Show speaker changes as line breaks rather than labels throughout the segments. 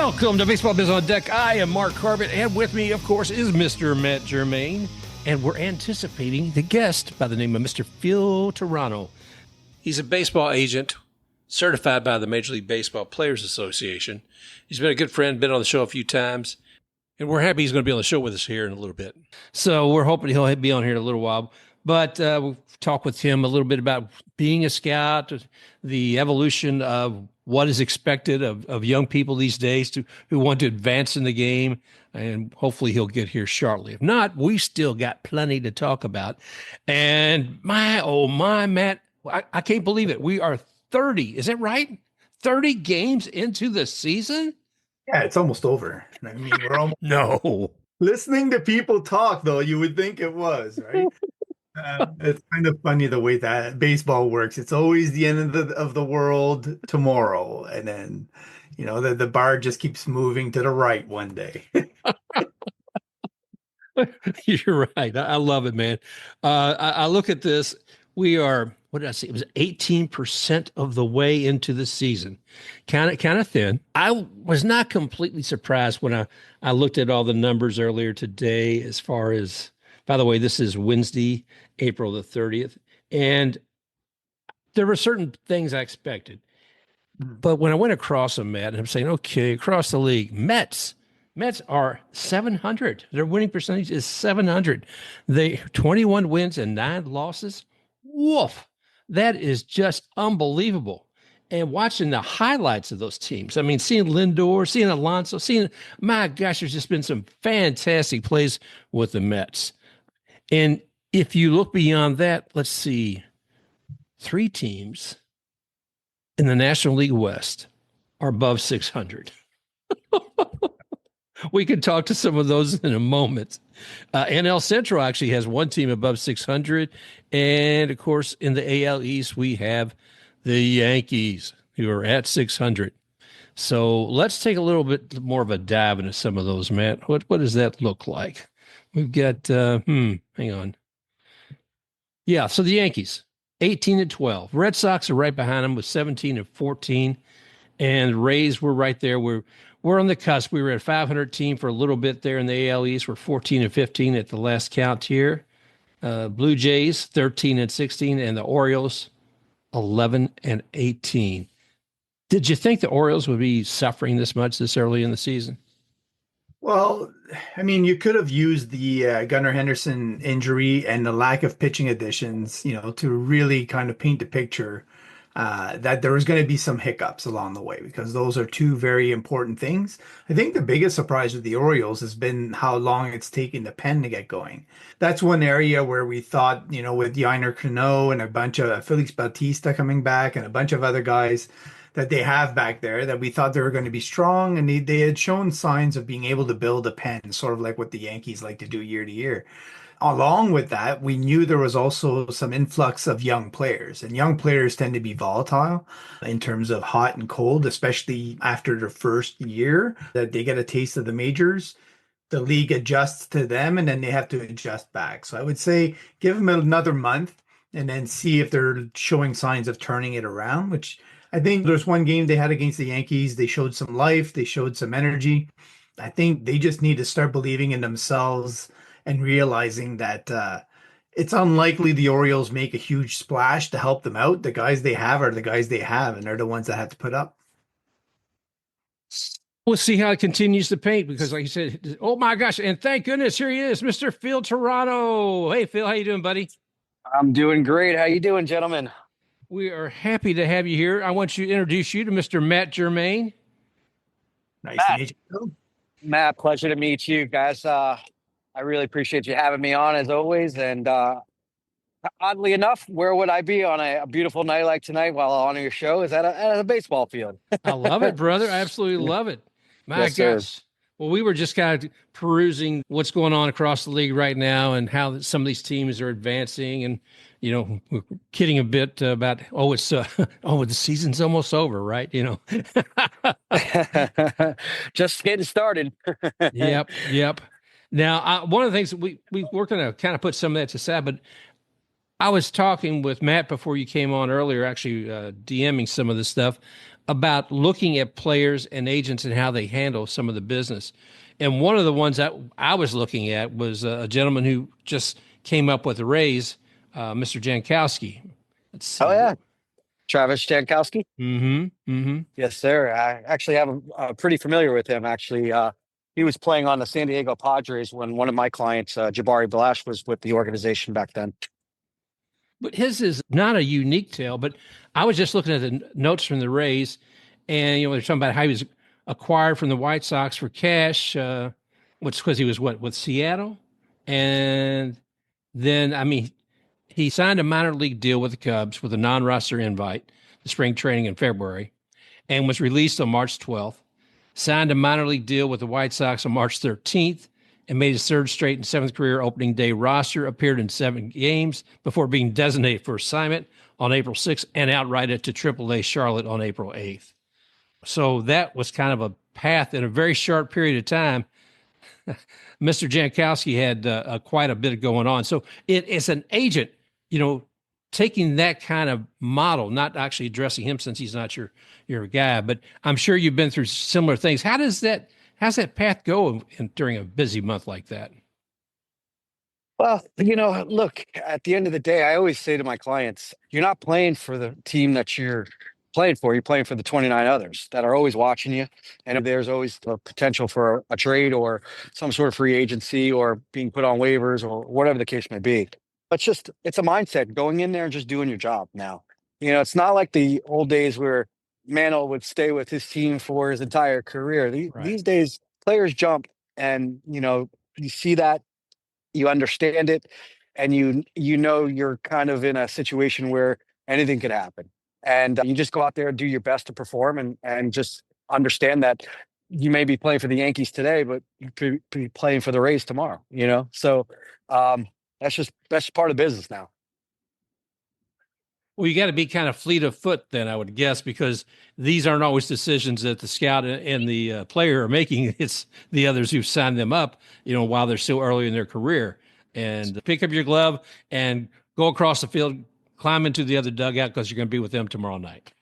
Welcome to Baseball Biz on Deck. I am Mark Corbett, and with me, of course, is Mr. Matt Germain. And we're anticipating the guest by the name of Mr. Phil Terrano. He's a baseball agent certified by the Major League Baseball Players Association. He's been a good friend, been on the show a few times, and we're happy he's going to be on the show with us here in a little bit. So we're hoping he'll be on here in a little while. But we'll talk with him a little bit about being a scout, the evolution of what is expected of young people these days who want to advance in the game, and hopefully he'll get here shortly. If not, we still got plenty to talk about. And my, Matt, I can't believe it. We are 30, is that right? 30 games into the season?
Yeah, it's almost over. I mean, we're almost
No.
listening to people talk, though. You would think it was, right? It's kind of funny the way that baseball works. It's always the end of the world tomorrow, and then the bar just keeps moving to the right one day.
You're right. I love it, man. I look at this. We are, what did I say? It was 18% of the way into the season. Kind of thin. I was not completely surprised when I looked at all the numbers earlier today as far as, by the way, this is Wednesday, April the 30th. And there were certain things I expected. But when I went across them, Matt, and I'm saying, okay, across the league, Mets are 700. Their winning percentage is 700. They 21 wins and 9 losses. Woof. That is just unbelievable. And watching the highlights of those teams, I mean, seeing Lindor, seeing Alonso, my gosh, there's just been some fantastic plays with the Mets. And if you look beyond that, let's see, 3 teams in the National League West are above 600. We can talk to some of those in a moment. NL Central actually has 1 team above 600. And, of course, in the AL East, we have the Yankees, who are at 600. So let's take a little bit more of a dive into some of those, Matt. What does that look like? We've got, hang on. Yeah, so the Yankees, 18-12. Red Sox are right behind them with 17-14. And the Rays were right there. We're on the cusp. We were at 500 team for a little bit there in the AL East. We're 14-15 at the last count here. Blue Jays, 13-16, and the Orioles, 11-18. Did you think the Orioles would be suffering this much this early in the season?
Well, I mean, you could have used the Gunnar Henderson injury and the lack of pitching additions, to really kind of paint the picture that there was going to be some hiccups along the way, because those are 2 very important things. I think the biggest surprise with the Orioles has been how long it's taken the pen to get going. That's one area where we thought, with Yainer Cano and a bunch of Felix Bautista coming back and a bunch of other guys that they have back there, that we thought they were going to be strong, and they had shown signs of being able to build a pen, sort of like what the Yankees like to do year to year. Along with that, we knew there was also some influx of young players, and young players tend to be volatile in terms of hot and cold, especially after their first year that they get a taste of the majors. The league adjusts to them, and then they have to adjust back. So I would say give them another month and then see if they're showing signs of turning it around, which I think there's one game they had against the Yankees. They showed some life. They showed some energy. I think they just need to start believing in themselves and realizing that it's unlikely the Orioles make a huge splash to help them out. The guys they have are the guys they have, and they're the ones that have to put up.
We'll see how it continues to paint, because like you said, oh my gosh, and thank goodness, here he is, Mr. Phil Terrano. Hey, Phil, how you doing, buddy?
I'm doing great. How you doing, gentlemen?
We are happy to have you here. I want you to introduce you to Mr. Matt Germain.
Nice to meet you.
Matt, pleasure to meet you guys. I really appreciate you having me on as always. And oddly enough, where would I be on a beautiful night like tonight while on your show? Is at a baseball field.
I love it, brother. I absolutely love it. My
Yes,
gosh.
sir.
Well, we were just kind of perusing what's going on across the league right now and how some of these teams are advancing, and we're kidding a bit about the season's almost over, right?
Just getting started.
Yep. Now, one of the things that we're going to kind of put some of that to side, but I was talking with Matt before you came on earlier, actually DMing some of this stuff about looking at players and agents and how they handle some of the business. And one of the ones that I was looking at was a gentleman who just came up with a raise, Mr. Jankowski. Let's
Oh
see.
yeah, Travis Jankowski.
Mm-hmm. Mm-hmm.
Yes, sir. I actually have pretty familiar with him. Actually, he was playing on the San Diego Padres when one of my clients, Jabari Blash, was with the organization back then.
But his is not a unique tale. But I was just looking at the notes from the Rays, and they're talking about how he was acquired from the White Sox for cash. What's because he was with Seattle, and then he signed a minor league deal with the Cubs with a non-roster invite, the spring training in February, and was released on March 12th. Signed a minor league deal with the White Sox on March 13th and made his third straight and seventh career opening day roster, appeared in 7 games before being designated for assignment on April 6th and outrighted to AAA Charlotte on April 8th. So that was kind of a path in a very short period of time. Mr. Jankowski had quite a bit going on. So it's an agent, taking that kind of model, not actually addressing him since he's not your guy, but I'm sure you've been through similar things. How's that path go during a busy month like that?
Well, look, at the end of the day, I always say to my clients, you're not playing for the team that you're playing for. You're playing for the 29 others that are always watching you. And there's always the potential for a trade or some sort of free agency or being put on waivers or whatever the case may be. But it's a mindset going in there and just doing your job now. It's not like the old days where Mantle would stay with his team for his entire career.
Right.
These days, players jump and, you see that, you understand it, and you're kind of in a situation where anything could happen, and you just go out there and do your best to perform, and just understand that you may be playing for the Yankees today, but you could be playing for the Rays tomorrow. So um, that's part of business now.
Well, you got to be kind of fleet of foot then, I would guess, because these aren't always decisions that the scout and the player are making. It's the others who've signed them up, while they're still early in their career. And pick up your glove and go across the field, climb into the other dugout because you're going to be with them tomorrow night.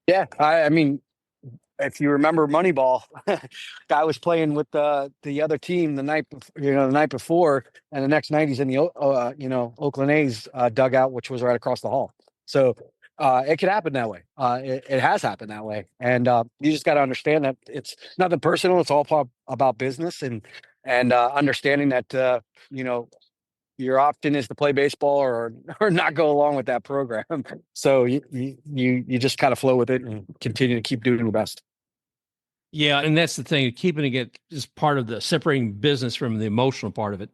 Yeah, I mean, if you remember Moneyball, guy was playing with the other team the night before, and the next night he's in the Oakland A's dugout, which was right across the hall. So it could happen that way. It has happened that way, and you just got to understand that it's nothing personal. It's all about business and understanding that your option is to play baseball or not go along with that program. So you just kind of flow with it and continue to keep doing your best.
Yeah, and that's the thing, keeping it just part of the separating business from the emotional part of it.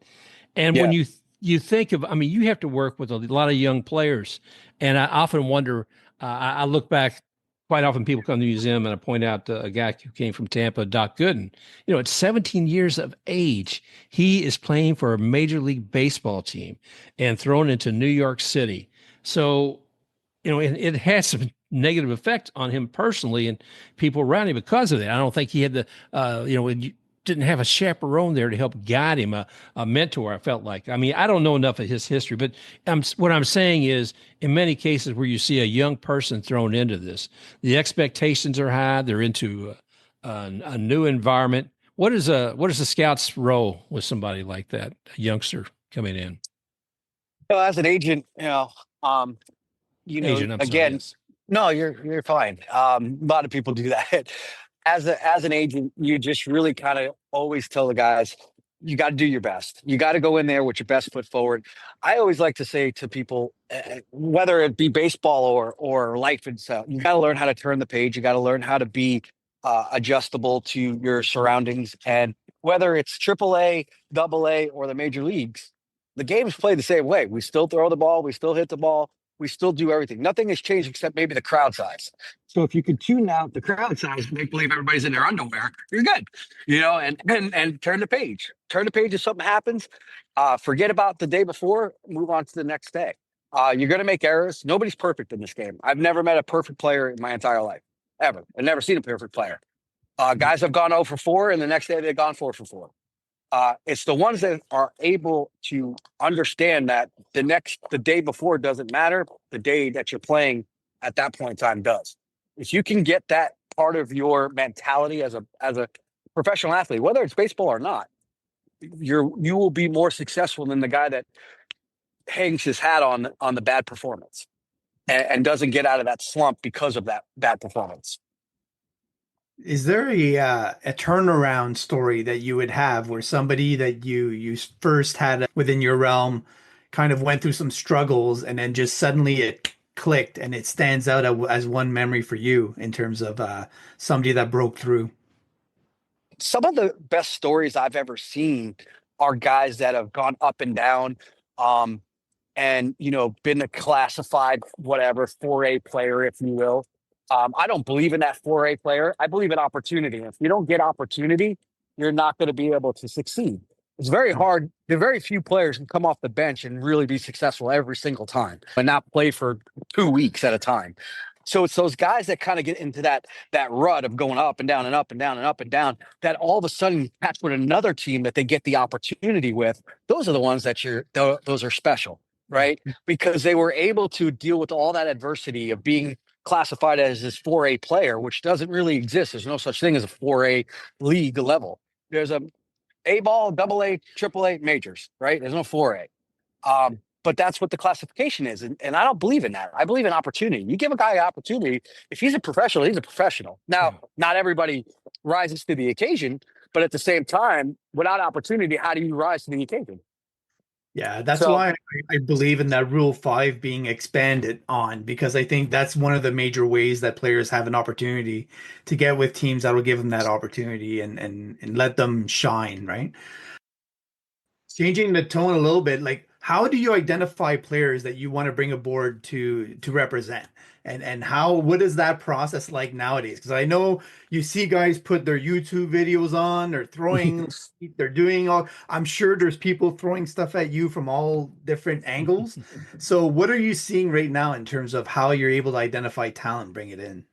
And when
Yeah.
you think of, you have to work with a lot of young players, and I often wonder. I look back quite often. People come to the museum, and I point out a guy who came from Tampa, Doc Gooden. At 17 years of age, he is playing for a Major League Baseball team and thrown into New York City. So it has some negative effect on him personally and people around him because of that. I don't think he had didn't have a chaperone there to help guide him, a mentor. I felt like. I don't know enough of his history, but what I'm saying is, in many cases where you see a young person thrown into this, the expectations are high. They're into a new environment. What is a scout's role with somebody like that, a youngster coming in?
As an agent, um,
Agent, I'm sorry.
again,
Yes.
no, you're fine. A lot of people do that. As an agent, you just really kind of always tell the guys, you got to do your best. You got to go in there with your best foot forward. I always like to say to people, whether it be baseball or life itself, you got to learn how to turn the page. You got to learn how to be adjustable to your surroundings, and whether it's AAA, AA, or the major leagues, the game's played the same way. We still throw the ball, we still hit the ball, we still do everything. Nothing has changed except maybe the crowd size. So if you could tune out the crowd size, make believe everybody's in their underwear, you're good. And turn the page. Turn the page if something happens. Forget about the day before. Move on to the next day. You're going to make errors. Nobody's perfect in this game. I've never met a perfect player in my entire life, ever. I've never seen a perfect player. Guys have gone 0 for 4, and the next day they've gone 4 for 4. It's the ones that are able to understand that the day before doesn't matter. The day that you're playing at that point in time does. If you can get that part of your mentality as a professional athlete, whether it's baseball or not, you will be more successful than the guy that hangs his hat on the bad performance and doesn't get out of that slump because of that bad performance.
Is there a turnaround story that you would have where somebody that you first had within your realm kind of went through some struggles and then just suddenly it clicked and it stands out as one memory for you in terms of somebody that broke through?
Some of the best stories I've ever seen are guys that have gone up and down. Um, and been a classified whatever 4A player, if you will. I don't believe in that 4A player. I believe in opportunity. If you don't get opportunity, you're not going to be able to succeed. It's very hard. There are very few players who come off the bench and really be successful every single time and not play for 2 weeks at a time. So it's those guys that kind of get into that rut of going up and down and up and down and up and down, that all of a sudden you catch with another team that they get the opportunity with. Those are the ones that those are special, right? Because they were able to deal with all that adversity of being classified as this 4A player, which doesn't really exist. There's no such thing as a 4A league level. There's A ball, double A, triple A, majors, right? There's no 4A. But that's what the classification is. And I don't believe in that. I believe in opportunity. You give a guy an opportunity. If he's a professional, he's a professional. Now, not everybody rises to the occasion, but at the same time, without opportunity, how do you rise to the occasion?
Yeah, that's
So
why I believe in that Rule 5 being expanded on, because I think that's one of the major ways that players have an opportunity to get with teams that will give them that opportunity and let them shine, right? Changing the tone a little bit, like how do you identify players that you want to bring aboard to represent? And what is that process like nowadays? Because I know you see guys put their YouTube videos on, they're doing all, I'm sure there's people throwing stuff at you from all different angles. So what are you seeing right now in terms of how you're able to identify talent, bring it in?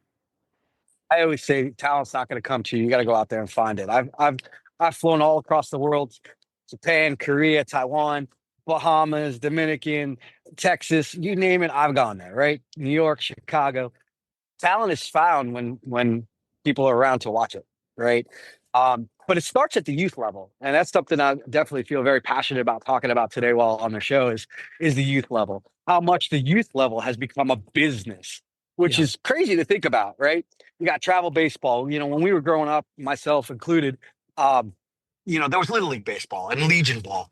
I always say talent's not going to come to you. You got to go out there and find it. I've flown all across the world: Japan, Korea, Taiwan, Bahamas, Dominican, Texas, you name it. I've gone there. Right, New York, Chicago. Talent is found when people are around to watch it. Right. But it starts at the youth level, and that's something I definitely feel very passionate about talking about today while on the show is the youth level. How much the youth level has become a business, which
Yeah.
is crazy to think about, right? You got travel baseball. When we were growing up, myself included, um, there was Little League baseball and Legion ball.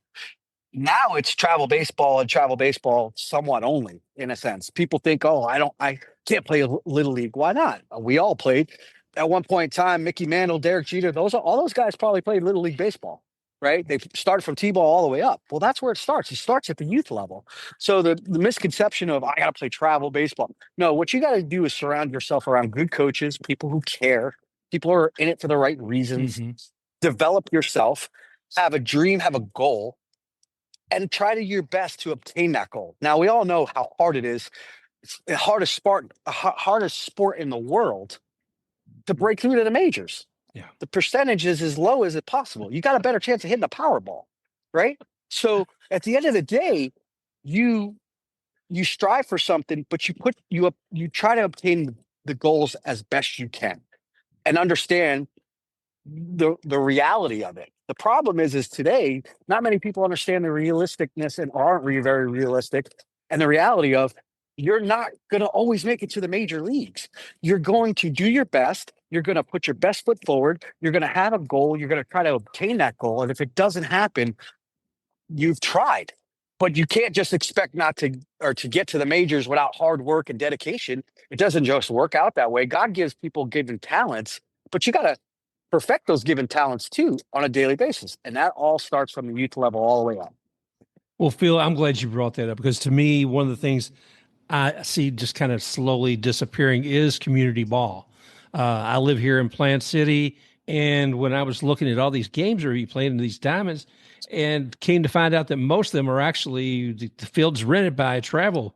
Now it's travel baseball and travel baseball somewhat only, in a sense. People think, oh, I can't play Little League. Why not? We all played at one point in time. Mickey Mantle, Derek Jeter, all those guys probably played Little League baseball, right? They started from T-ball all the way up. Well, that's where it starts. It starts at the youth level. So the misconception of I got to play travel baseball. No, what you got to do is surround yourself around good coaches, people who care, people who are in it for the right reasons.
Mm-hmm.
Develop yourself, have a dream, have a goal, and try to do your best to obtain that goal. Now, we all know how hard it is. It's the hardest sport in the world to break through to the majors.
Yeah.
The percentage is as low as it possible. You got a better chance of hitting a Powerball, right? So at the end of the day, you strive for something, but you try to obtain the goals as best you can and understand the reality of it. The problem is today, not many people understand the realisticness and aren't very realistic. And the reality of you're not going to always make it to the major leagues. You're going to do your best. You're going to put your best foot forward. You're going to have a goal. You're going to try to obtain that goal. And if it doesn't happen, you've tried. But you can't just expect not to or to get to the majors without hard work and dedication. It doesn't just work out that way. God gives people given talents, but you got to perfect those given talents too on a daily basis. And that all starts from the youth level all the way up.
Well, Phil, I'm glad you brought that up because to me, one of the things I see just kind of slowly disappearing is community ball. I live here in Plant City, and when I was looking at all these games that are playing in these diamonds, and came to find out that most of them are actually the fields rented by a travel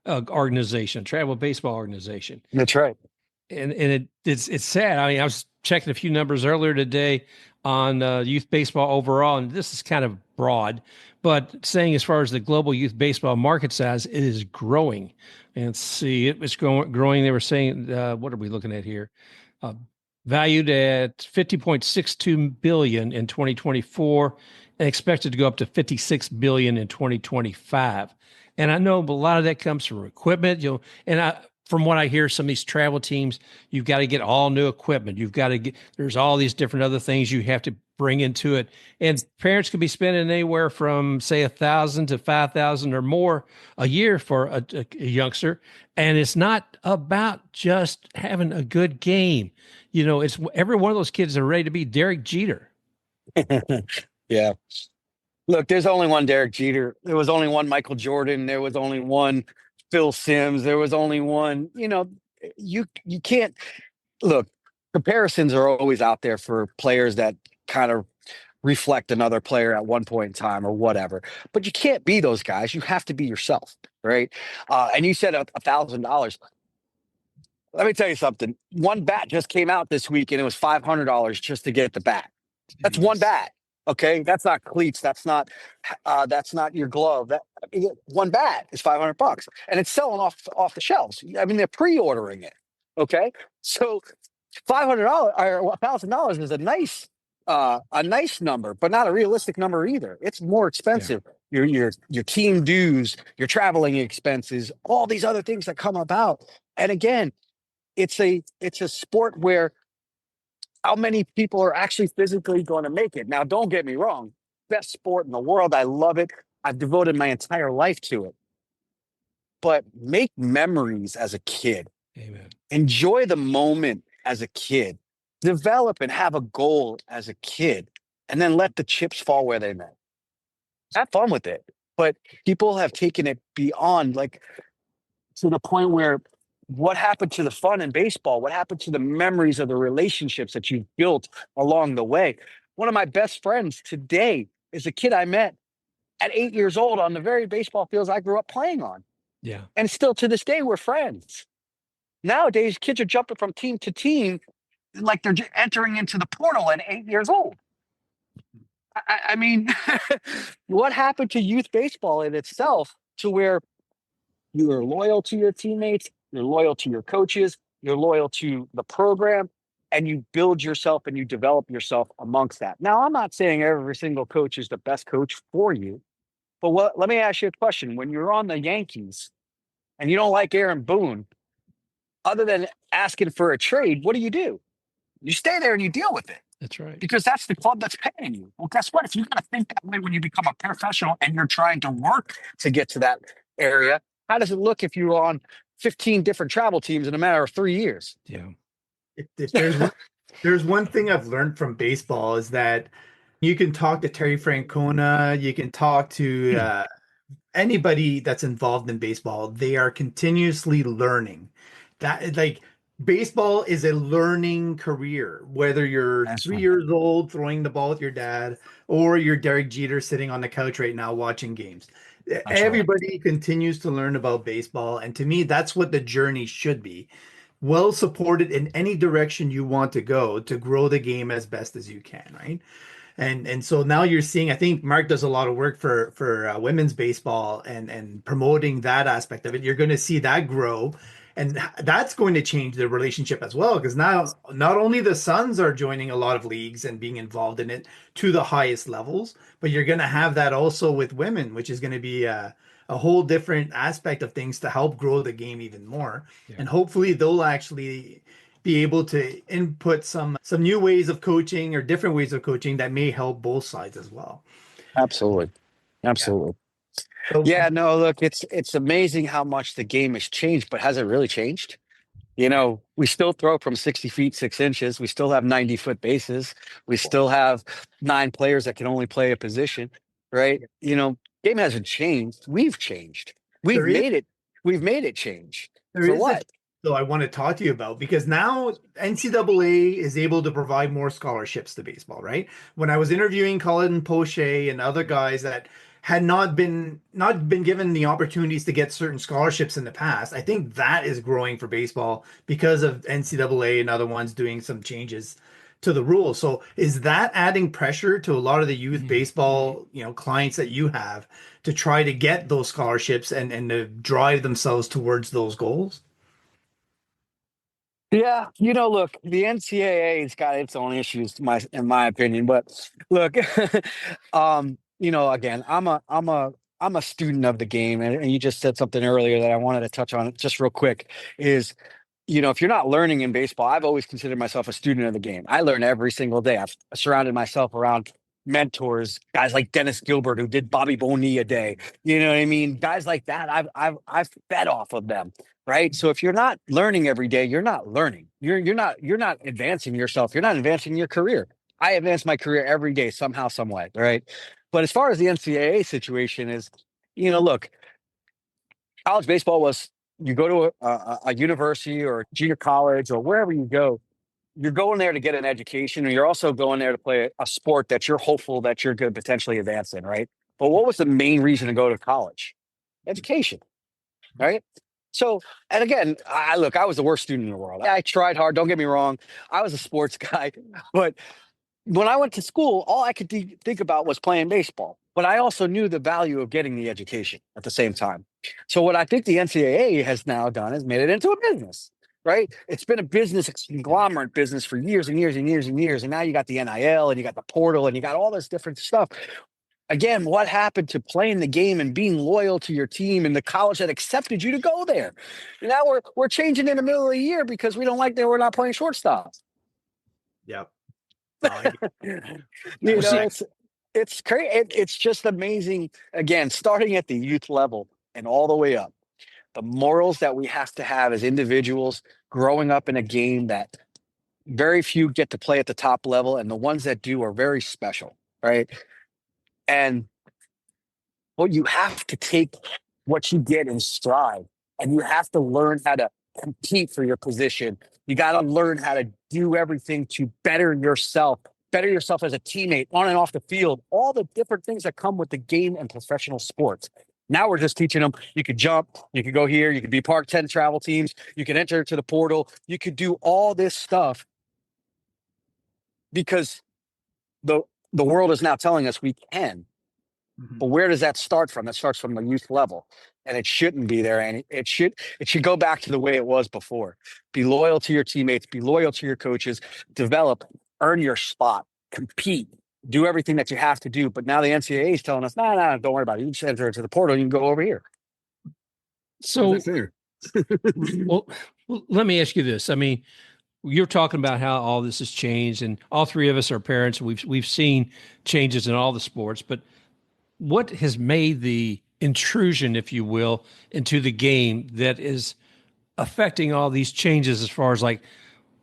organization, travel baseball organization.
That's right.
And it's sad. I mean, I was checking a few numbers earlier today on youth baseball overall, and this is kind of broad, but saying as far as the global youth baseball market size, it is growing. And see, it was growing. They were saying, what are we looking at here? Uh, Valued at 50.62 billion in 2024 and expected to go up to 56 billion in 2025. And I know a lot of that comes from equipment, and from what I hear, some of these travel teams, you've got to get all new equipment. You've got to get, there's all these different other things you have to bring into it. And parents could be spending anywhere from, say, 1,000 to 5,000 or more a year for a youngster. And it's not about just having a good game. It's every one of those kids are ready to be Derek Jeter.
Yeah. Look, there's only one Derek Jeter. There was only one Michael Jordan. There was only one Phil Simms. There was only one, you can't look, comparisons are always out there for players that kind of reflect another player at one point in time or whatever. But you can't be those guys. You have to be yourself, right? And you said $1,000. Let me tell you something. One bat just came out this week and it was $500 just to get the bat. That's one bat. Okay, that's not cleats. That's not your glove. One bat is $500, and it's selling off the shelves. I mean, they're pre-ordering it. Okay, so $500 or $1,000 is a nice number, but not a realistic number either. It's more expensive. Yeah. Your team dues, your traveling expenses, all these other things that come about. And again, it's a sport where how many people are actually physically going to make it? Now, don't get me wrong. Best sport in the world. I love it. I've devoted my entire life to it. But make memories as a kid.
Amen.
Enjoy the moment as a kid. Develop and have a goal as a kid. And then let the chips fall where they may. Have fun with it. But people have taken it beyond, like, to the point where what happened to the fun in baseball? What happened to the memories of the relationships that you've built along the way? One of my best friends today is a kid I met at 8 years old on the very baseball fields I grew up playing on.
Yeah.
And still to this day, we're friends. Nowadays, kids are jumping from team to team like they're entering into the portal at 8 years old. I mean, what happened to youth baseball in itself to where you are loyal to your teammates, you're loyal to your coaches, you're loyal to the program, and you build yourself and you develop yourself amongst that. Now, I'm not saying every single coach is the best coach for you, but let me ask you a question. When you're on the Yankees and you don't like Aaron Boone, other than asking for a trade, what do? You stay there and you deal with it.
That's right.
Because that's the club that's paying you. Well, guess what? If you're going to think that way when you become a professional and you're trying to work to get to that area, how does it look if you're on 15 different travel teams in a matter of 3 years?
Yeah.
If there's one thing I've learned from baseball is that you can talk to Terry Francona, you can talk to anybody that's involved in baseball. They are continuously learning. That, like, baseball is a learning career, whether you're
That's
3 years old throwing the ball with your dad or you're Derek Jeter sitting on the couch right now watching games. Everybody continues to learn about baseball. And to me, that's what the journey should be. Well supported in any direction you want to go to grow the game as best as you can, right? And so now you're seeing, I think Mark does a lot of work for women's baseball and promoting that aspect of it. You're going to see that grow, and that's going to change the relationship as well, because now not only the sons are joining a lot of leagues and being involved in it to the highest levels, but you're going to have that also with women, which is going to be a whole different aspect of things to help grow the game even more.
Yeah.
And hopefully they'll actually be able to input some new ways of coaching or different ways of coaching that may help both sides as well.
Absolutely. Absolutely.
So,
Yeah, no, look, it's amazing how much the game has changed, but has it really changed? We still throw from 60 feet, 6 inches. We still have 90-foot bases. We still have 9 players that can only play a position, right? Game hasn't changed. We've changed. We've
there is
made it. We've made it change.
there
For
is
what?
so I want to talk to you about, because now NCAA is able to provide more scholarships to baseball, right? When I was interviewing Colin Poche and other guys that had not been given the opportunities to get certain scholarships in the past, I think that is growing for baseball because of NCAA and other ones doing some changes to the rules. So is that adding pressure to a lot of the youth baseball, clients that you have to try to get those scholarships and to drive themselves towards those goals?
Yeah, look, the NCAA's got its own issues, in my opinion. But look, again, I'm a student of the game, and you just said something earlier that I wanted to touch on just real quick. Is if you're not learning in baseball, I've always considered myself a student of the game. I learn every single day. I've surrounded myself around mentors, guys like Dennis Gilbert, who did Bobby Bonilla a day. You know what I mean? Guys like that. I've fed off of them. Right. So if you're not learning every day, you're not learning. You're not advancing yourself. You're not advancing your career. I advance my career every day, somehow, some way. Right. But as far as the NCAA situation is, look, college baseball was, you go to a university or junior college or wherever you go, you're going there to get an education, and you're also going there to play a sport that you're hopeful that you're going to potentially advance in, right? But what was the main reason to go to college? Education, right? So, and again, I was the worst student in the world. I tried hard. Don't get me wrong. I was a sports guy, but when I went to school, all I could think about was playing baseball. But I also knew the value of getting the education at the same time. So what I think the NCAA has now done is made it into a business, right? It's been a business, a conglomerate business for years and years and years and years. And now you got the NIL and you got the portal and you got all this different stuff. Again, what happened to playing the game and being loyal to your team and the college that accepted you to go there? Now we're changing in the middle of the year because we don't like that we're not playing shortstop.
Yep. No,
You
Well,
know,
see,
it's crazy. It's just amazing. Again, starting at the youth level and all the way up, the morals that we have to have as individuals growing up in a game that very few get to play at the top level, and the ones that do are very special, right? And well, you have to take what you get in stride, and you have to learn how to compete for your position. You got to learn how to do everything to better yourself as a teammate on and off the field, all the different things that come with the game and professional sports. Now we're just teaching them you could jump, you could go here, you could be part of 10 travel teams, you could enter to the portal, you could do all this stuff because the the world is now telling us we can. But where does that start from? That starts from the youth level, and it shouldn't be there. And it should go back to the way it was before. Be loyal to your teammates. Be loyal to your coaches. Develop, earn your spot, compete, do everything that you have to do. But now the NCAA is telling us, no, don't worry about it. You just enter into the portal. You can go over here.
so
Is that fair?
well, let me ask you this. I mean, you're talking about how all this has changed, and all three of us are parents. We've seen changes in all the sports, but what has made the intrusion, if you will, into the game that is affecting all these changes as far as like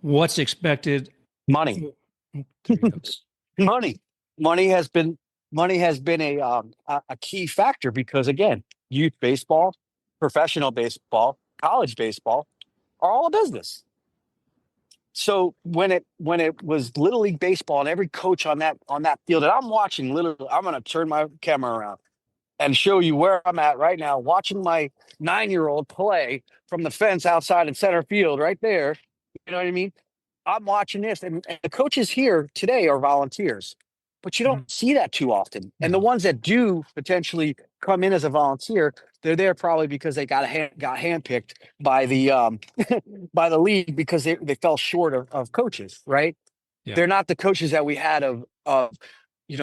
what's expected?
Money,
There you go.
money, money has been a key factor because again, youth baseball, professional baseball, college baseball are all a business. So when it was Little League baseball and every coach on that field, and I'm watching I'm going to turn my camera around and show you where I'm at right now, watching my 9-year-old play from the fence outside in center field right there. You know what I mean? I'm watching this, and the coaches here today are volunteers, but you don't see that too often. And the
No.
ones that do potentially come in as a volunteer, they're there probably because they got handpicked by the by the league because they fell short of coaches, right?
Yeah.
They're not the coaches that we had of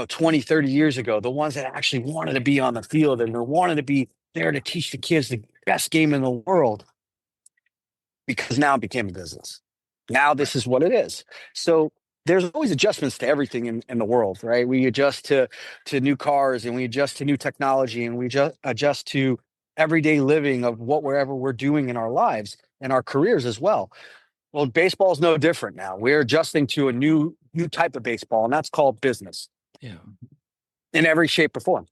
20, 30 years ago, the ones that actually wanted to be on the field and they wanted to be there to teach the kids the best game in the world because now it became a business. Now this is what it is. So there's always adjustments to everything in the world, right? We adjust to new cars and we adjust to new technology and we just adjust to everyday living of whatever we're doing in our lives and our careers as well. Well, baseball is no different now. We're adjusting to a new type of baseball, and that's called business
Yeah.
in every shape or form.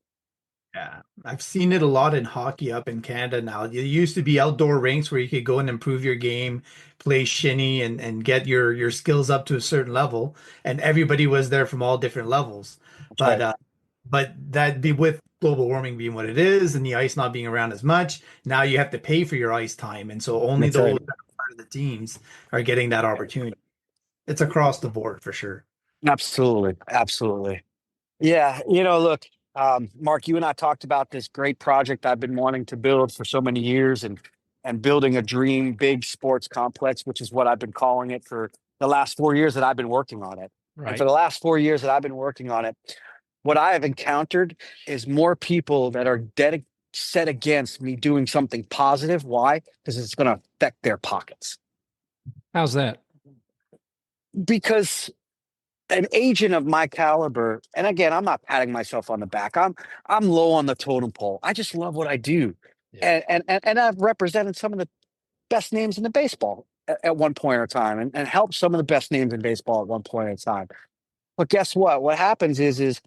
Yeah, I've seen it a lot in hockey up in Canada now. It used to be outdoor rinks where you could go and improve your game, play shinny and get your skills up to a certain level, and everybody was there from all different levels.
That's
But
right.
but that be with global warming being what it is and the ice not being around as much, now you have to pay for your ice time, and so only
That's right.
those that are part of the teams are getting that opportunity. It's across the board for sure.
Absolutely. Absolutely. Yeah. Look, Mark, you and I talked about this great project I've been wanting to build for so many years, and building a dream big sports complex, which is what I've been calling it for the last 4 years that I've been working on it. And for
Right.
the last 4 years that I've been working on it, what I have encountered is more people that are set against me doing something positive. Why? Because it's going to affect their pockets.
How's that?
Because an agent of my caliber, and again, I'm not patting myself on the back. I'm low on the totem pole. I just love what I do.
Yeah.
And I've represented some of the best names in the baseball at one point in time, and helped some of the best names in baseball at one point in time. But guess what? What happens is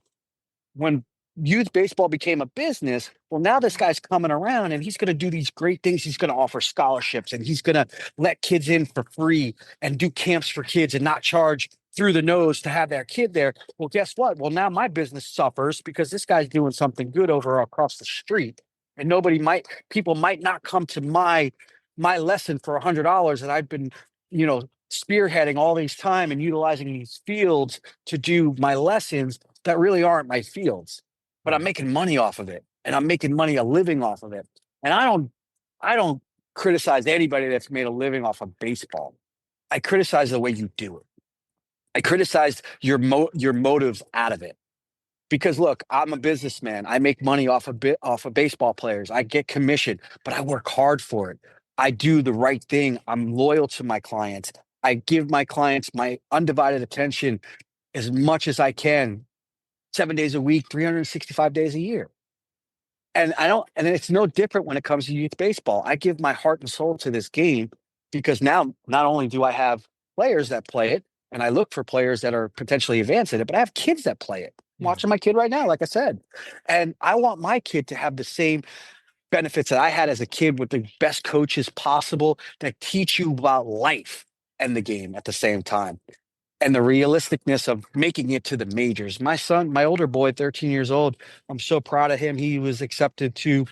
when youth baseball became a business, well, now this guy's coming around and he's going to do these great things. He's going to offer scholarships, and he's going to let kids in for free and do camps for kids and not charge through the nose to have their kid there. Well, guess what? Well, now my business suffers because this guy's doing something good over across the street, and people might not come to my lesson for $100 that I've been, spearheading all these time and utilizing these fields to do my lessons that really aren't my fields, but I'm
Right.
making money off of it, and I'm making money a living off of it. And I don't criticize anybody that's made a living off of baseball. I criticize the way you do it. I criticize your motives out of it. Because look, I'm a businessman. I make money off of baseball players. I get commission, but I work hard for it. I do the right thing. I'm loyal to my clients. I give my clients my undivided attention as much as I can, 7 days a week, 365 days a year. And it's no different when it comes to youth baseball. I give my heart and soul to this game because now not only do I have players that play it, and I look for players that are potentially advanced in it, but I have kids that play it. I'm
Yeah.
watching my kid right now, like I said. And I want my kid to have the same benefits that I had as a kid, with the best coaches possible that teach you about life and the game at the same time, and the realisticness of making it to the majors. My son, my older boy, 13 years old, I'm so proud of him. He was accepted to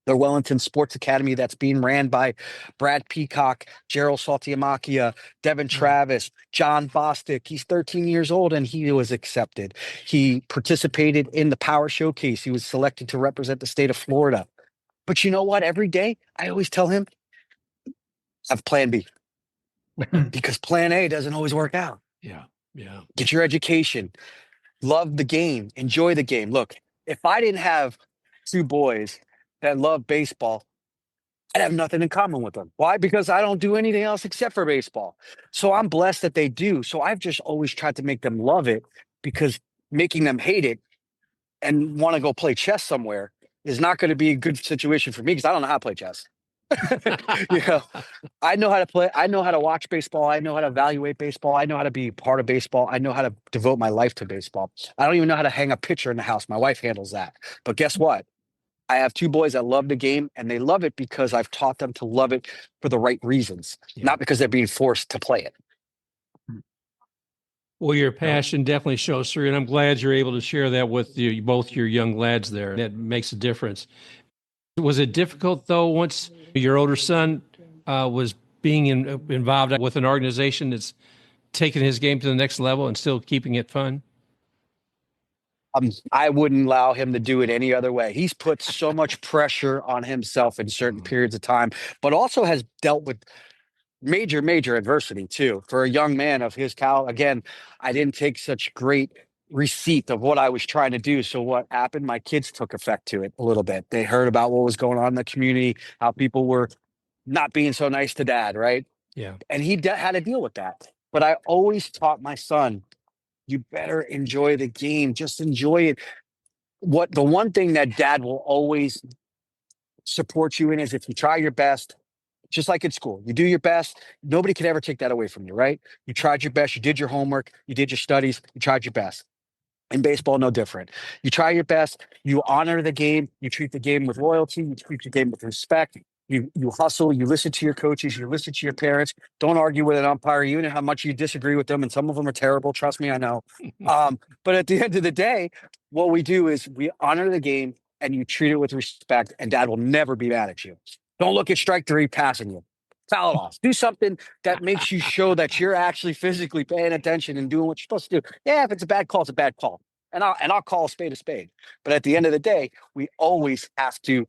the Wellington Sports Academy that's being ran by Brad Peacock, Gerald Saltiamacchia, Devin Travis, John Bostic. He's 13 years old and he was accepted. He participated in the Power Showcase. He was selected to represent the state of Florida. But you know what? Every day I always tell him, have plan B, because plan A doesn't always work out.
Yeah. Yeah.
Get your education, love the game, enjoy the game. Look, if I didn't have two boys that love baseball, I'd have nothing in common with them. Why? Because I don't do anything else except for baseball. So I'm blessed that they do. So I've just always tried to make them love it, because making them hate it and want to go play chess somewhere is not going to be a good situation for me, because I don't know how to play chess. you know, I know how to play. I know how to watch baseball. I know how to evaluate baseball. I know how to be part of baseball. I know how to devote my life to baseball. I don't even know how to hang a picture in the house. My wife handles that. But guess what? I have two boys that love the game, and they love it because I've taught them to love it for the right reasons,
Yeah.
not because they're being forced to play it.
Well, your passion definitely shows through, and I'm glad you're able to share that with both your young lads there. That makes a difference. Was it difficult, though, once your older son was being involved with an organization that's taking his game to the next level and still keeping it fun?
I wouldn't allow him to do it any other way. He's put so much pressure on himself in certain periods of time, but also has dealt with major adversity too. For a young man of his again, I didn't take such great receipt of what I was trying to do. So what happened? My kids took effect to it a little bit. They heard about what was going on in the community, how people were not being so nice to dad, right?
Yeah.
And he had to deal with that. But I always taught my son, you better enjoy the game. Just enjoy it. What the one thing that dad will always support you in is, if you try your best, just like in school, you do your best. Nobody can ever take that away from you, right? You tried your best. You did your homework. You did your studies. You tried your best. In baseball, no different. You try your best. You honor the game. You treat the game with loyalty. You treat the game with respect. You hustle. You listen to your coaches. You listen to your parents. Don't argue with an umpire, even how much you disagree with them. And some of them are terrible. Trust me, I know. But at the end of the day, what we do is we honor the game, and you treat it with respect. And dad will never be mad at you. Don't look at strike three passing you. Foul it off. Do something that makes you show that you're actually physically paying attention and doing what you're supposed to do. Yeah, if it's a bad call, it's a bad call. And I'll call a spade a spade. But at the end of the day, we always have to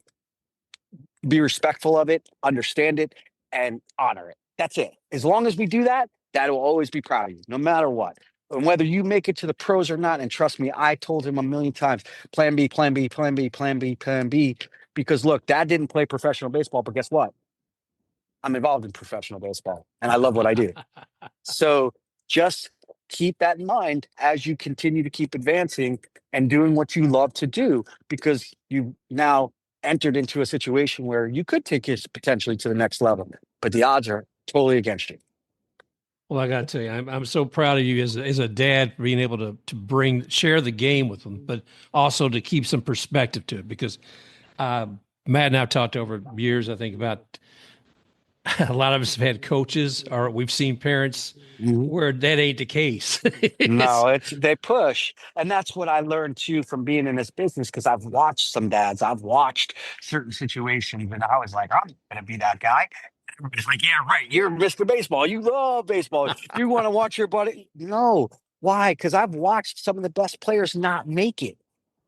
be respectful of it, understand it, and honor it. That's it. As long as we do that, that will always be proud of you, no matter what. And whether you make it to the pros or not, and trust me, I told him a million times, plan B, plan B, plan B, plan B, plan B. Because look, Dad didn't play professional baseball, but guess what? I'm involved in professional baseball and I love what I do. So just keep that in mind as you continue to keep advancing and doing what you love to do, because you now entered into a situation where you could take it potentially to the next level, but the odds are totally against you.
Well, I got to tell you, I'm so proud of you as a dad for being able to share the game with them, but also to keep some perspective to it. Because Matt and I've talked over years, I think, about a lot of us have had coaches, or we've seen parents where that ain't the case.
No, they push. And that's what I learned too from being in this business, because I've watched some dads, I've watched certain situations, and I was like, I'm gonna be that guy. Everybody's like, yeah, right. You're Mr. Baseball. You love baseball. You want to watch your buddy. No. Why? Because I've watched some of the best players not make it.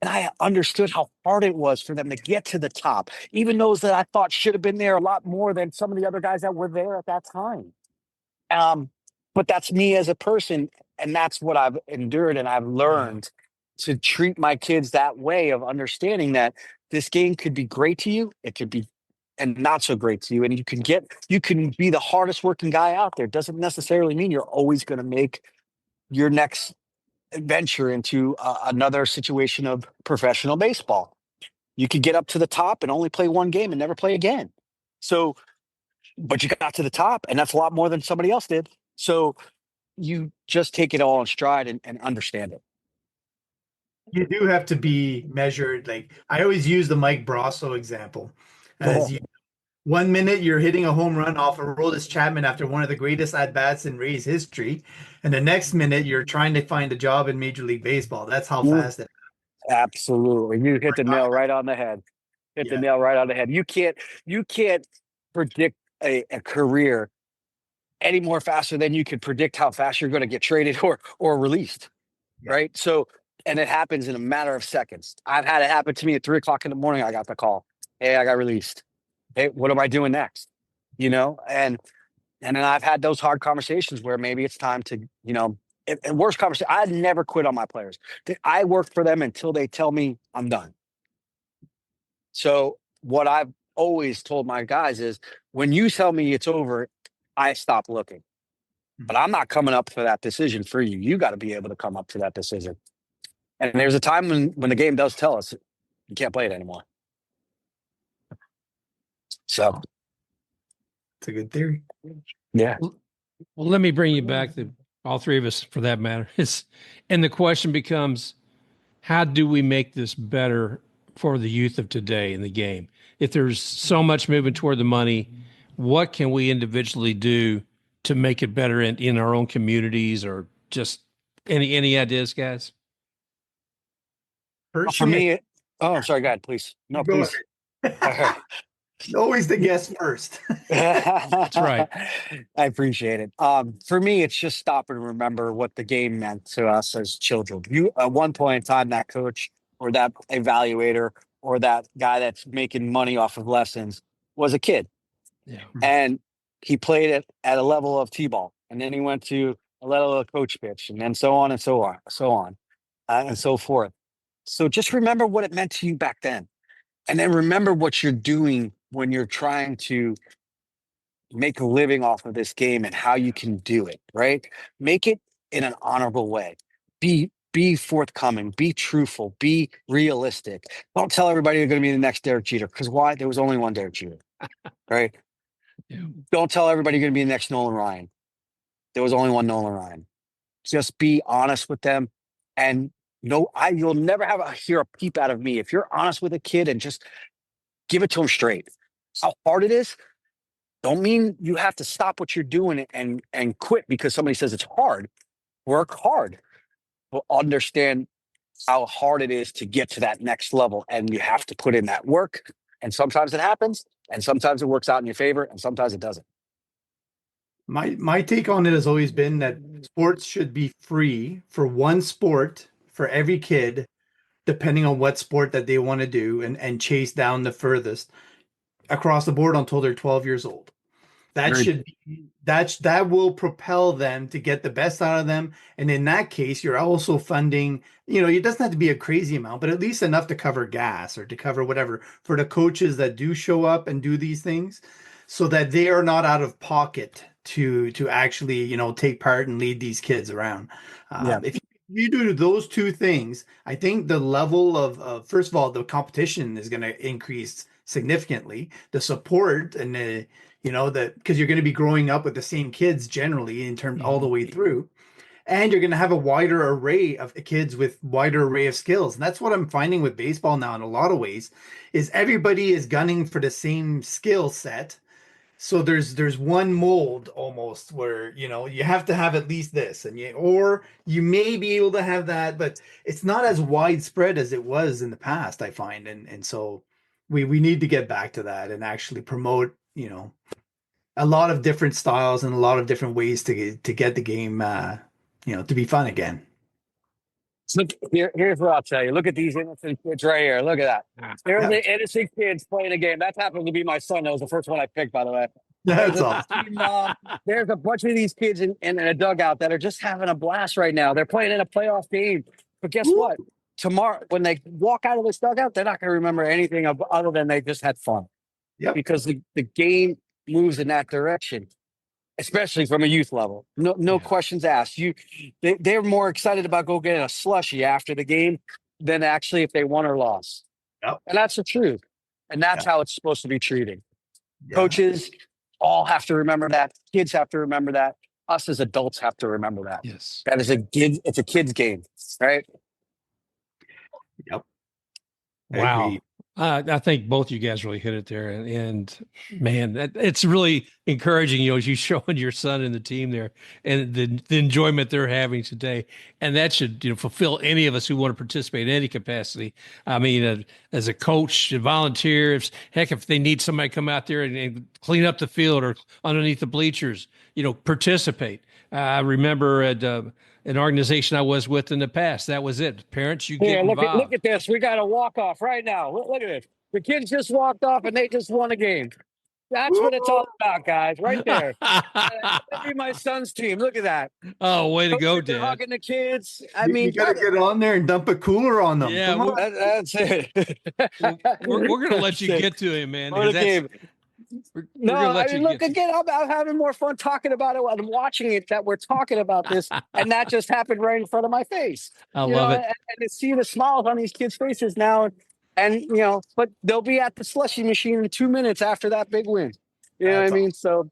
And I understood how hard it was for them to get to the top, even those that I thought should have been there a lot more than some of the other guys that were there at that time. Um, but that's me as a person, and that's what I've endured, and I've learned to treat my kids that way, of understanding that this game could be great to you, it could be and not so great to you, and you can be the hardest working guy out there. Doesn't necessarily mean you're always going to make your next adventure into another situation of professional baseball. You could get up to the top and only play one game and never play again. So, but you got to the top, and that's a lot more than somebody else did. So you just take it all in stride and understand it.
You do have to be measured. Like I always use the Mike Brasso example. As you, 1 minute you're hitting a home run off of Aroldis Chapman after one of the greatest at bats in Rays history, and the next minute you're trying to find a job in Major League Baseball. That's how fast it.
Absolutely. You hit the nail right on the head. Hit the nail right on the head. You can't predict a career any more faster than you could predict how fast you're going to get traded or released.
Yeah.
Right. So, and it happens in a matter of seconds. I've had it happen to me at 3 o'clock in the morning. I got the call. Hey, I got released. Hey, what am I doing next? And then I've had those hard conversations where maybe it's time to, and worst conversation, I never quit on my players. I work for them until they tell me I'm done. So what I've always told my guys is, when you tell me it's over, I stop looking. But I'm not coming up for that decision for you. You got to be able to come up to that decision. And there's a time when the game does tell us you can't play it anymore. So
It's a good theory.
yeah.
Well, let me bring you back to all three of us, for that matter. And the question becomes, how do we make this better for the youth of today in the game? If there's so much moving toward the money, what can we individually do to make it better in our own communities, or just any ideas, guys?
For
Personally,
me, I'm sorry, go ahead, please. No,
go
please.
always the guest first.
That's right.
I appreciate it. For me, it's just stop and remember what the game meant to us as children. You, at one point in time, that coach or that evaluator or that guy that's making money off of lessons was a kid.
Yeah.
And he played it at a level of T-ball. And then he went to a level of coach pitch, and then so on and so on, and so forth. So just remember what it meant to you back then. And then remember what you're doing when you're trying to make a living off of this game and how you can do it, right? Make it in an honorable way. Be forthcoming, be truthful, be realistic. Don't tell everybody you're going to be the next Derek Jeter, because why? There was only one Derek Jeter, right?
Yeah.
Don't tell everybody you're going to be the next Nolan Ryan. There was only one Nolan Ryan. Just be honest with them. And you'll never hear a peep out of me if you're honest with a kid and just give it to them straight. How hard it is, don't mean you have to stop what you're doing and quit because somebody says it's hard. Work hard. But understand how hard it is to get to that next level, and you have to put in that work. And sometimes it happens, and sometimes it works out in your favor, and sometimes it doesn't.
My take on it has always been that sports should be free for one sport for every kid, depending on what sport that they want to do, and chase down the furthest across the board until they're 12 years old. That
Agreed.
should be that will propel them to get the best out of them. And in that case, you're also funding, it doesn't have to be a crazy amount, but at least enough to cover gas or to cover whatever for the coaches that do show up and do these things so that they are not out of pocket to actually, take part and lead these kids around.
Yeah.
If you do those two things, I think the level of first of all, the competition is going to increase significantly. The support and that because you're going to be growing up with the same kids generally in terms all the way through, and you're going to have a wider array of kids with wider array of skills. And that's what I'm finding with baseball now in a lot of ways is everybody is gunning for the same skill set. So there's one mold almost where you have to have at least this or you may be able to have that, but it's not as widespread as it was in the past, I find. And so we need to get back to that and actually promote a lot of different styles and a lot of different ways to get the game to be fun again.
So here's what I'll tell you. Look at these innocent kids right here. Look at that. There's the innocent kids playing a game. That happened to be my son. That was the first one I picked, by the way.
That's
There's
awesome.
there's a bunch of these kids in a dugout that are just having a blast right now. They're playing in a playoff game. But guess what? Tomorrow, when they walk out of this dugout, they're not going to remember anything other than they just had fun.
Yep.
Because the game moves in that direction, especially from a youth level. No questions asked. They're more excited about go getting a slushie after the game than actually if they won or lost.
Yep.
And that's the truth. And that's how it's supposed to be treated.
Yeah.
Coaches all have to remember that. Kids have to remember that. Us as adults have to remember that.
Yes.
That is it's a kid's game, right?
Yep.
Wow. I think both you guys really hit it there, and man, it's really encouraging. As you showing your son and the team there, and the enjoyment they're having today, and that should fulfill any of us who want to participate in any capacity. I mean, as a coach, a volunteer, if they need somebody to come out there and clean up the field or underneath the bleachers, participate. I remember at an organization I was with in the past. That was it. Parents, you get involved.
Look at this. We got a walk-off right now. Look at this. The kids just walked off and they just won a game. That's what it's all about, guys. Right there. That'd be my son's team. Look at that.
Oh, way to go, Dad.
Hugging the kids.
You got to get on there and dump a cooler on them.
Yeah,
that's it.
We're going to let you get to him, man.
What a game. Look again. I'm having more fun talking about it while I'm watching it. That we're talking about this, and that just happened right in front of my face.
I love it,
and to see the smiles on these kids' faces now, and but they'll be at the slushy machine in 2 minutes after that big win. You know what I mean? So,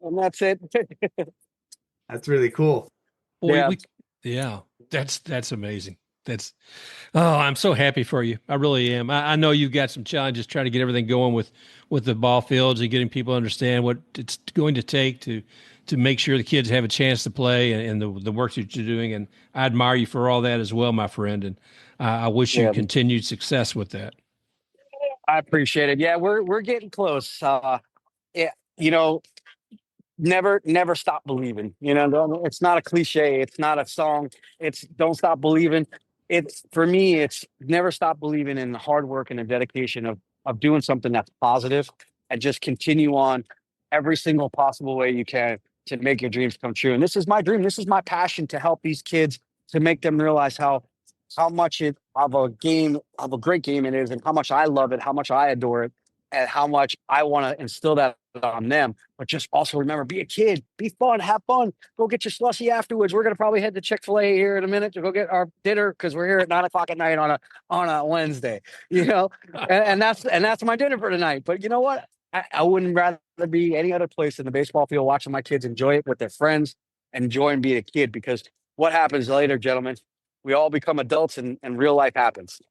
and that's it.
That's really cool.
Boy, that's amazing. I'm so happy for you. I really am. I know you've got some challenges trying to get everything going with the ball fields and getting people to understand what it's going to take to make sure the kids have a chance to play and the work that you're doing. And I admire you for all that as well, my friend. And I wish you continued success with that.
I appreciate it. Yeah, we're getting close. Never stop believing. It's not a cliche. It's not a song. It's don't stop believing. It's for me, it's never stop believing in the hard work and the dedication of doing something that's positive and just continue on every single possible way you can to make your dreams come true. And this is my dream. This is my passion to help these kids to make them realize how much of a great game it is and how much I love it, how much I adore it, and how much I want to instill that on them. But just also remember, be a kid, be fun, have fun. Go get your slushy afterwards. We're going to probably head to Chick-fil-A here in a minute to go get our dinner because we're here at 9:00 at night on a Wednesday, and that's my dinner for tonight. But you know what? I wouldn't rather be any other place than the baseball field watching my kids enjoy it with their friends, enjoying being a kid, because what happens later, gentlemen, we all become adults and real life happens.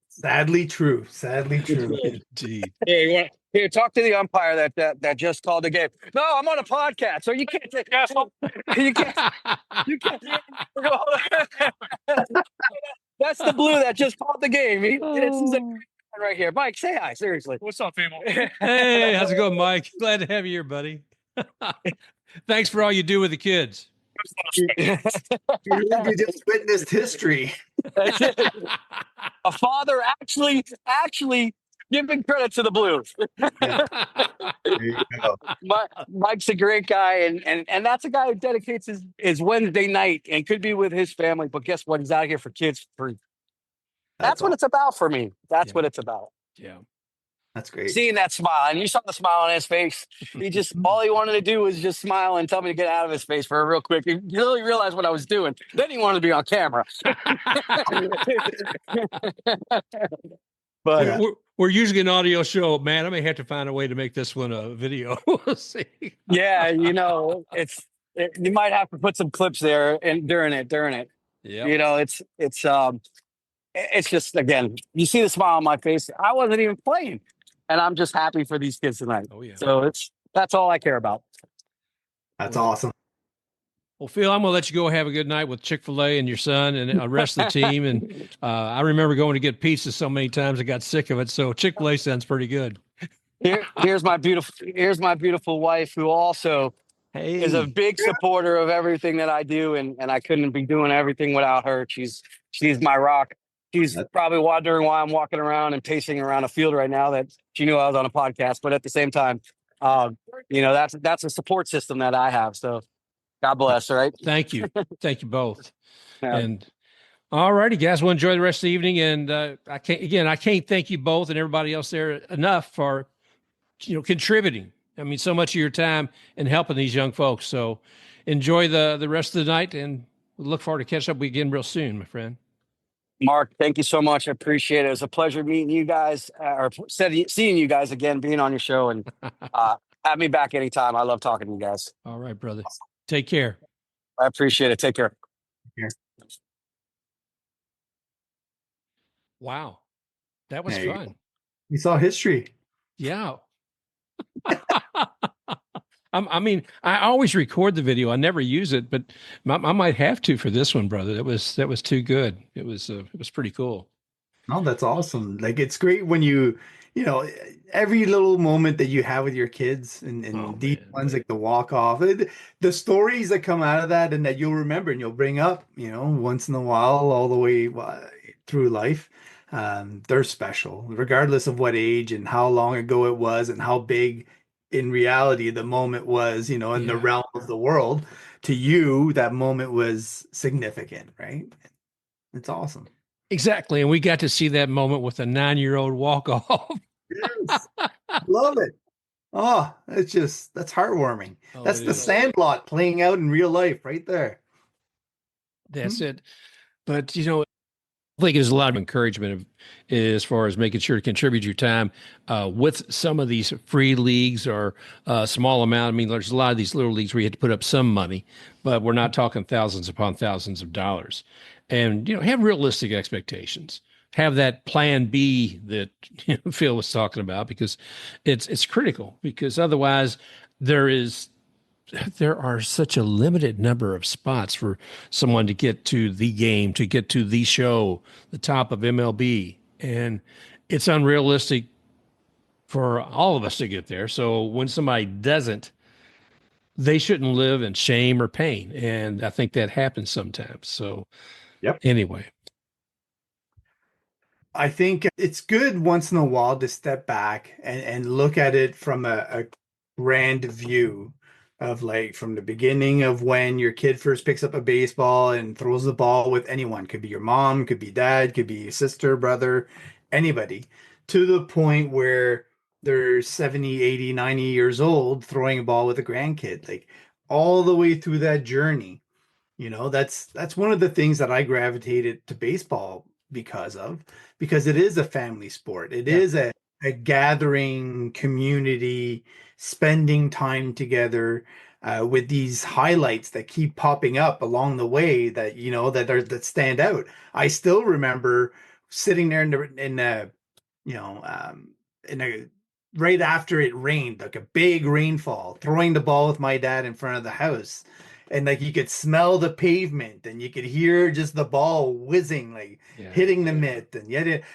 Sadly true.
Indeed.
Here, talk to the umpire that just called the game. No, I'm on a podcast, so you can't take you can't. That's the blue that just called the game. This is right here. Mike, say hi. Seriously.
What's up, Emo?
Hey, how's it going, Mike? Glad to have you here, buddy. Thanks for all you do with the kids.
You just witnessed history.
A father actually giving credit to the Blues.
Yeah, there you go.
Mike's a great guy, and that's a guy who dedicates his Wednesday night and could be with his family. But guess what? He's out here for kids for free. That's
That's
what
all.
it's about for me. That's
Yeah.
what it's about.
Yeah.
That's great.
Seeing that smile, and you saw the smile on his face. He just all he wanted to do was just smile and tell me to get out of his face for a real quick. He really realized what I was doing. Then he wanted to be on camera. But
Yeah.
We're usually an audio show, man. I may have to find a way to make this one a video. We'll see.
yeah, you might have to put some clips there and during it.
Yeah.
It's just, again, you see the smile on my face. I wasn't even playing, and I'm just happy for these kids tonight.
Oh yeah.
So that's all I care about.
That's awesome.
Well, Phil, I'm going to let you go have a good night with Chick-fil-A and your son and the rest of the team. And I remember going to get pizza so many times I got sick of it. So Chick-fil-A sounds pretty good.
Here's my beautiful wife, who also is a big supporter of everything that I do, and I couldn't be doing everything without her. She's my rock. She's probably wondering why I'm walking around and pacing around a field right now, that she knew I was on a podcast. But at the same time, that's a support system that I have. So God bless. All right.
Thank you. Thank you both.
Yeah.
And all righty, guys. Well, enjoy the rest of the evening. And I can't thank you both and everybody else there enough for, contributing. I mean, so much of your time and helping these young folks. So enjoy the rest of the night, and we look forward to catching up with you again real soon, my friend.
Mark, thank you so much. I appreciate it. It was a pleasure meeting you guys, or seeing you guys again, being on your show, and have me back anytime. I love talking to you guys.
All right, brother. Take care.
I appreciate it. Take care.
Here.
Wow. That was fun.
We saw history.
Yeah. I mean, I always record the video. I never use it, but I might have to for this one, brother. That was too good. It was pretty cool.
Oh, that's awesome. Like, it's great when every little moment that you have with your kids and these ones, like the walk off, the stories that come out of that and that you'll remember and you'll bring up, once in a while, all the way through life. They're special, regardless of what age and how long ago it was and how big in reality the moment was, in the realm of the world. To you, that moment was significant, right? It's awesome.
Exactly. And we got to see that moment with a 9-year-old walk off.
Yes. Love it. Oh, that's heartwarming. That's the Sandlot playing out in real life right there.
That's it. But, I think there's a lot of encouragement as far as making sure to contribute your time with some of these free leagues or a small amount. I mean, there's a lot of these little leagues where you had to put up some money, but we're not talking thousands upon thousands of dollars. And, have realistic expectations. Have that plan B that Phil was talking about, because it's critical, because otherwise there are such a limited number of spots for someone to get to the game, to get to the show, the top of MLB. And it's unrealistic for all of us to get there. So when somebody doesn't, they shouldn't live in shame or pain. And I think that happens sometimes. So anyway.
I think it's good once in a while to step back and look at it from a grand view of, like, from the beginning of when your kid first picks up a baseball and throws the ball with anyone. Could be your mom, could be dad, could be sister, brother, anybody, to the point where they're 70, 80, 90 years old throwing a ball with a grandkid, like all the way through that journey. That's one of the things that I gravitated to baseball because it is a family sport. It is a gathering community, spending time together with these highlights that keep popping up along the way that that stand out. I still remember sitting there in a right after it rained, like a big rainfall, throwing the ball with my dad in front of the house. And, like, you could smell the pavement and you could hear just the ball whizzing, like hitting the mitt,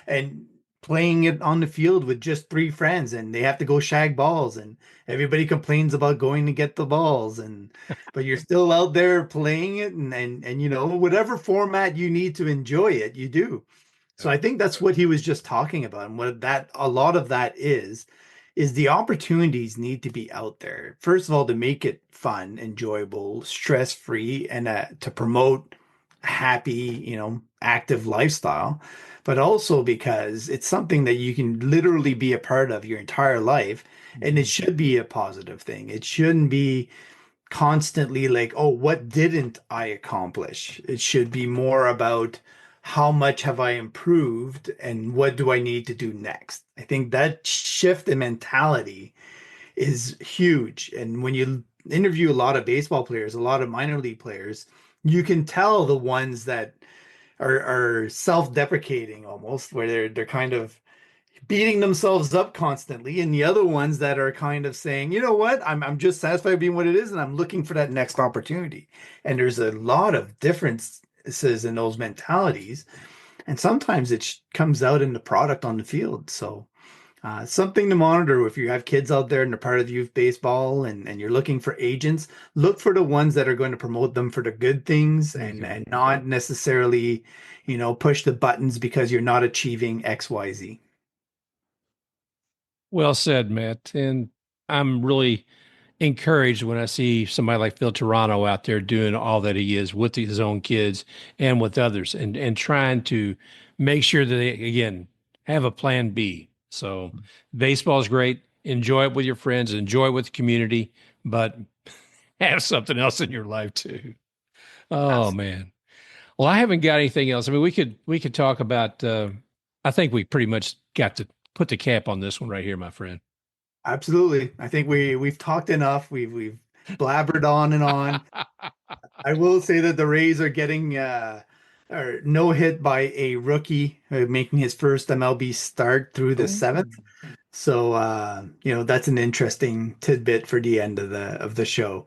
and playing it on the field with just three friends and they have to go shag balls and everybody complains about going to get the balls and but you're still out there playing it and you know whatever format you need to enjoy it you do. So I think that's what he was just talking about, and what that a lot of that is the opportunities need to be out there. First of all, to make it fun, enjoyable, stress-free, and to promote a happy, active lifestyle, but also because it's something that you can literally be a part of your entire life, and it should be a positive thing. It shouldn't be constantly like, oh, what didn't I accomplish? It should be more about how much have I improved and what do I need to do next? I think that shift in mentality is huge. And when you interview a lot of baseball players, a lot of minor league players, you can tell the ones that are self-deprecating almost, where they're kind of beating themselves up constantly, and the other ones that are kind of saying, you know what, I'm just satisfied being what it is, and I'm looking for that next opportunity. And there's a lot of differences in those mentalities, and sometimes it comes out in the product on the field. So something to monitor if you have kids out there and they're part of youth baseball and you're looking for agents, look for the ones that are going to promote them for the good things and not necessarily, push the buttons because you're not achieving XYZ.
Well said, Matt. And I'm really encouraged when I see somebody like Phil Terrano out there doing all that he is with his own kids and with others and trying to make sure that they, again, have a plan B. So baseball is great. Enjoy it with your friends, enjoy it with the community, but have something else in your life too. Oh man. Well, I haven't got anything else. I mean, we could talk about I think we pretty much got to put the cap on this one right here, my friend.
Absolutely. I think we've talked enough. We've blabbered on and on. I will say that the Rays are getting or no hit by a rookie making his first MLB start through the seventh. So that's an interesting tidbit for the end of the show.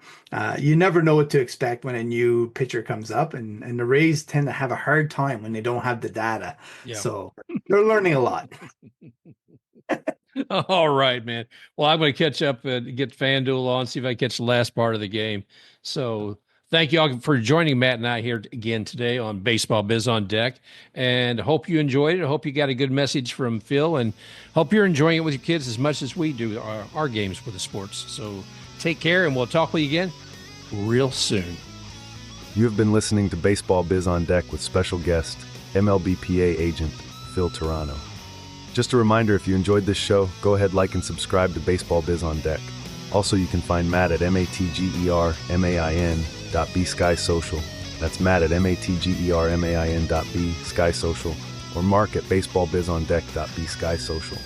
You never know what to expect when a new pitcher comes up, and the Rays tend to have a hard time when they don't have the data.
Yeah.
So they're learning a lot.
All right, man. Well, I'm going to catch up and get FanDuel on, see if I catch the last part of the game. So thank you all for joining Matt and I here again today on Baseball Biz on Deck. And I hope you enjoyed it. I hope you got a good message from Phil, and hope you're enjoying it with your kids as much as we do our games with the sports. So take care, and we'll talk with you again real soon.
You have been listening to Baseball Biz on Deck with special guest, MLBPA agent Phil Terrano. Just a reminder, if you enjoyed this show, go ahead, like, and subscribe to Baseball Biz on Deck. Also, you can find Matt at matgermain.b Sky Social. That's Matt at matgermain.b Sky Social, or Mark at baseballbizondeck.b Sky Social.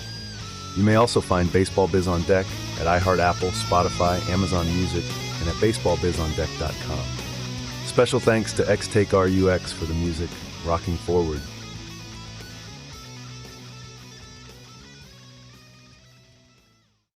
You may also find Baseball Biz on Deck at iHeart, Apple, Spotify, Amazon Music, and at baseballbizondeck.com. Special thanks to XTakeRUX for the music, Rocking Forward.